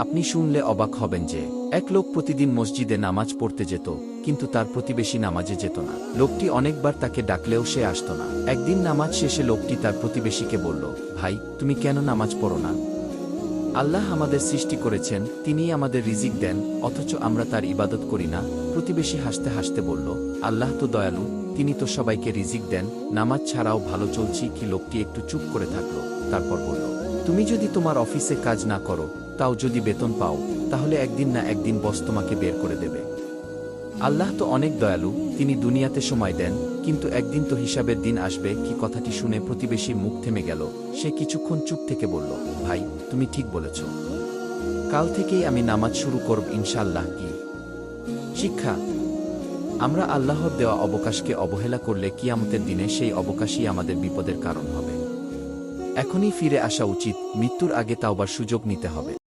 আপনি শুনলে অবাক হবেন যে এক লোক প্রতিদিন মসজিদে নামাজ পড়তে যেত, কিন্তু তার প্রতিবেশী নামাজে যেত না। লোকটি অনেকবার তাকে ডাকলেও সে আসত না। একদিন নামাজ শেষে লোকটি তার প্রতিবেশীকে বলল, ভাই, তুমি কেন নামাজ পড়ো না? আল্লাহ আমাদের সৃষ্টি করেছেন, তিনিই আমাদের রিজিক দেন, অথচ আমরা তার ইবাদত করি না। প্রতিবেশী হাসতে হাসতে বলল, আল্লাহ তো দয়ালু, তিনি তো সবাইকে রিজিক দেন, নামাজ ছাড়াও ভালো চলছি কি। লোকটি একটু চুপ করে থাকল, তারপর বলল, তুমি যদি তোমার অফিসে কাজ না করো, তাও যদি বেতন পাও, তাহলে একদিন না একদিন বস তোমাকে বের করে দেবে। আল্লাহ তো অনেক দয়ালু, তিনি দুনিয়াতে সময় দেন, কিন্তু একদিন তো হিসাবের দিন আসবে কি। কথাটি শুনে প্রতিবেশীর মুখ থেমে গেল। সে কিছুক্ষণ চুপ থেকে বলল, ভাই, তুমি ঠিক বলেছ, কাল থেকেই আমি নামাজ শুরু করব ইনশাআল্লাহ। কি শিক্ষা! আমরা আল্লাহর দেওয়া অবকাশকে অবহেলা করলে কিয়ামতের দিনে সেই অবকাশই আমাদের বিপদের কারণ হবে। এখনই ফিরে আসা উচিত, মৃত্যুর আগে তাওবার সুযোগ নিতে হবে।